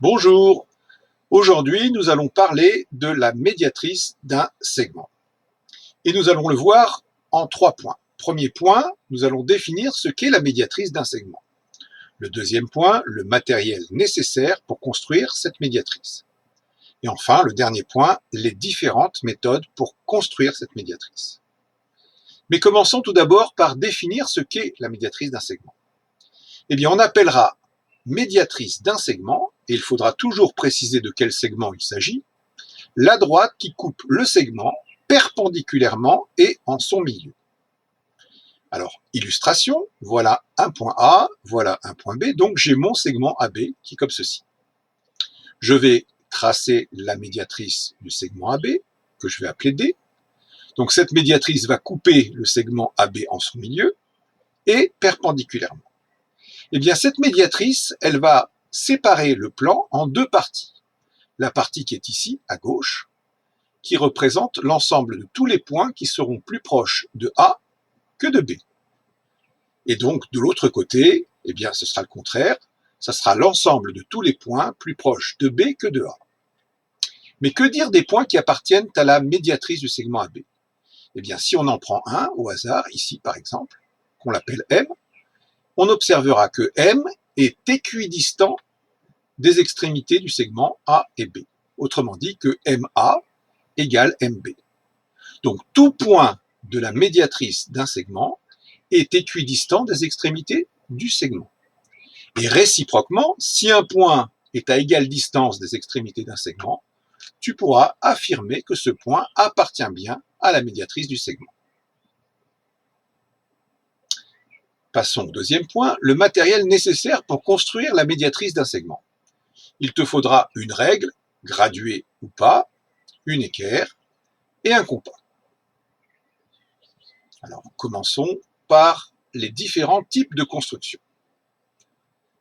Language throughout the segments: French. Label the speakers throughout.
Speaker 1: Bonjour, aujourd'hui nous allons parler de la médiatrice d'un segment. Et nous allons le voir en 3 points. Premier point, nous allons définir ce qu'est la médiatrice d'un segment. Le deuxième point, le matériel nécessaire pour construire cette médiatrice. Et enfin, le dernier point, les différentes méthodes pour construire cette médiatrice. Mais commençons tout d'abord par définir ce qu'est la médiatrice d'un segment. Eh bien, on appellera médiatrice d'un segment, et il faudra toujours préciser de quel segment il s'agit, la droite qui coupe le segment perpendiculairement et en son milieu. Alors, illustration, voilà un point A, voilà un point B, donc j'ai mon segment AB qui est comme ceci. Je vais tracer la médiatrice du segment AB, que je vais appeler D. Donc cette médiatrice va couper le segment AB en son milieu et perpendiculairement. Eh bien, cette médiatrice, elle va séparer le plan en 2 parties. La partie qui est ici, à gauche, qui représente l'ensemble de tous les points qui seront plus proches de A que de B. Et donc, de l'autre côté, eh bien, ce sera le contraire. Ça sera l'ensemble de tous les points plus proches de B que de A. Mais que dire des points qui appartiennent à la médiatrice du segment AB? Eh bien, si on en prend un au hasard, ici par exemple, qu'on l'appelle M, on observera que M est équidistant des extrémités du segment A et B. Autrement dit que MA égale MB. Donc tout point de la médiatrice d'un segment est équidistant des extrémités du segment. Et réciproquement, si un point est à égale distance des extrémités d'un segment, tu pourras affirmer que ce point appartient bien à la médiatrice du segment. Passons au deuxième point, le matériel nécessaire pour construire la médiatrice d'un segment. Il te faudra une règle, graduée ou pas, une équerre et un compas. Alors, commençons par les différents types de construction.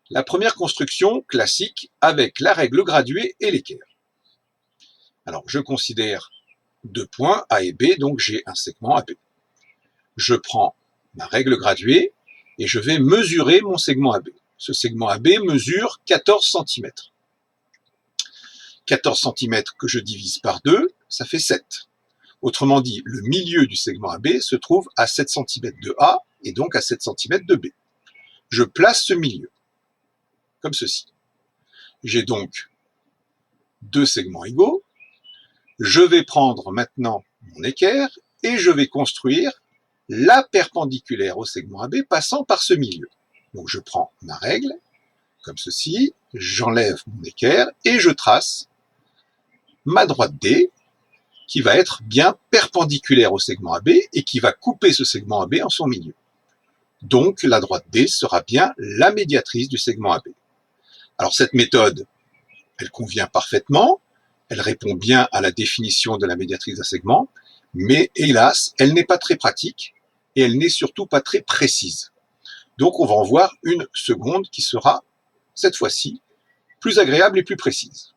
Speaker 1: La première construction classique avec la règle graduée et l'équerre. Alors, je considère 2 points A et B, donc j'ai un segment AB. Je prends ma règle graduée et je vais mesurer mon segment AB. Ce segment AB mesure 14 cm. 14 cm que je divise par 2, ça fait 7. Autrement dit, le milieu du segment AB se trouve à 7 cm de A et donc à 7 cm de B. Je place ce milieu, comme ceci. J'ai donc 2 segments égaux. Je vais prendre maintenant mon équerre et je vais construire la perpendiculaire au segment AB passant par ce milieu. Donc je prends ma règle, comme ceci, j'enlève mon équerre et je trace ma droite D qui va être bien perpendiculaire au segment AB et qui va couper ce segment AB en son milieu. Donc la droite D sera bien la médiatrice du segment AB. Alors cette méthode, elle convient parfaitement, elle répond bien à la définition de la médiatrice d'un segment, mais hélas, elle n'est pas très pratique et elle n'est surtout pas très précise. Donc on va en voir une seconde qui sera, cette fois-ci, plus agréable et plus précise.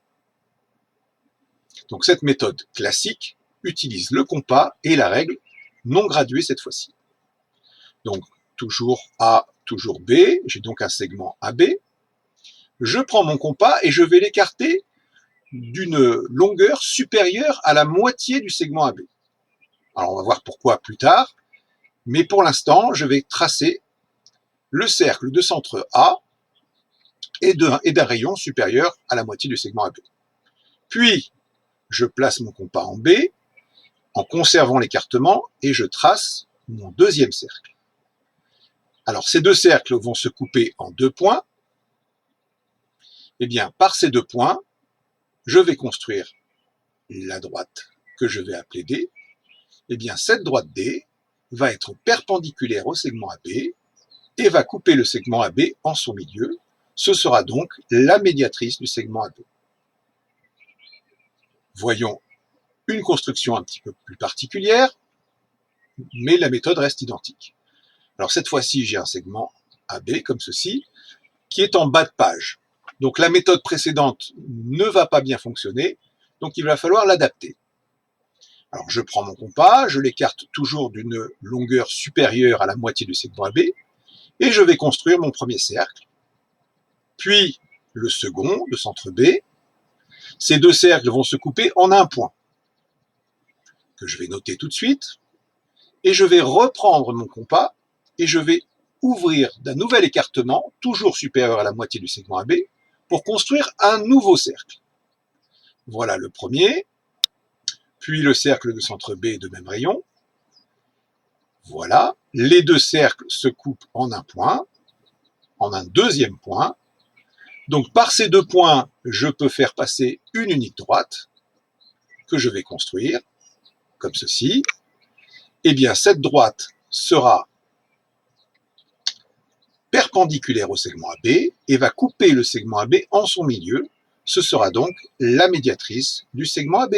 Speaker 1: Donc cette méthode classique utilise le compas et la règle non graduée cette fois-ci. Donc toujours A, toujours B, j'ai donc un segment AB. Je prends mon compas et je vais l'écarter d'une longueur supérieure à la moitié du segment AB. Alors on va voir pourquoi plus tard, mais pour l'instant je vais tracer le cercle de centre A et d'un rayon supérieur à la moitié du segment AB. Puis je place mon compas en B en conservant l'écartement et je trace mon deuxième cercle. Alors ces 2 cercles vont se couper en 2 points. Eh bien par ces 2 points, je vais construire la droite que je vais appeler D. Eh bien cette droite D va être perpendiculaire au segment AB et va couper le segment AB en son milieu. Ce sera donc la médiatrice du segment AB. Voyons une construction un petit peu plus particulière, mais la méthode reste identique. Alors cette fois-ci, j'ai un segment AB comme ceci, qui est en bas de page. Donc la méthode précédente ne va pas bien fonctionner, donc il va falloir l'adapter. Alors je prends mon compas, je l'écarte toujours d'une longueur supérieure à la moitié du segment AB, et je vais construire mon premier cercle. Puis le second, le centre B. Ces deux cercles vont se couper en un point, que je vais noter tout de suite. Et je vais reprendre mon compas et je vais ouvrir d'un nouvel écartement, toujours supérieur à la moitié du segment AB, pour construire un nouveau cercle. Voilà le premier, puis le cercle de centre B de même rayon. Voilà, les deux cercles se coupent en un point, en un deuxième point. Donc par ces deux points, je peux faire passer une unique droite que je vais construire, comme ceci. Eh bien, cette droite sera perpendiculaire au segment AB et va couper le segment AB en son milieu. Ce sera donc la médiatrice du segment AB.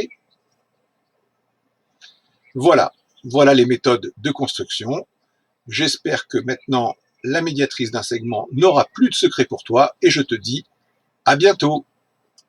Speaker 1: Voilà, voilà les méthodes de construction. J'espère que maintenant, la médiatrice d'un segment n'aura plus de secret pour toi et je te dis à bientôt.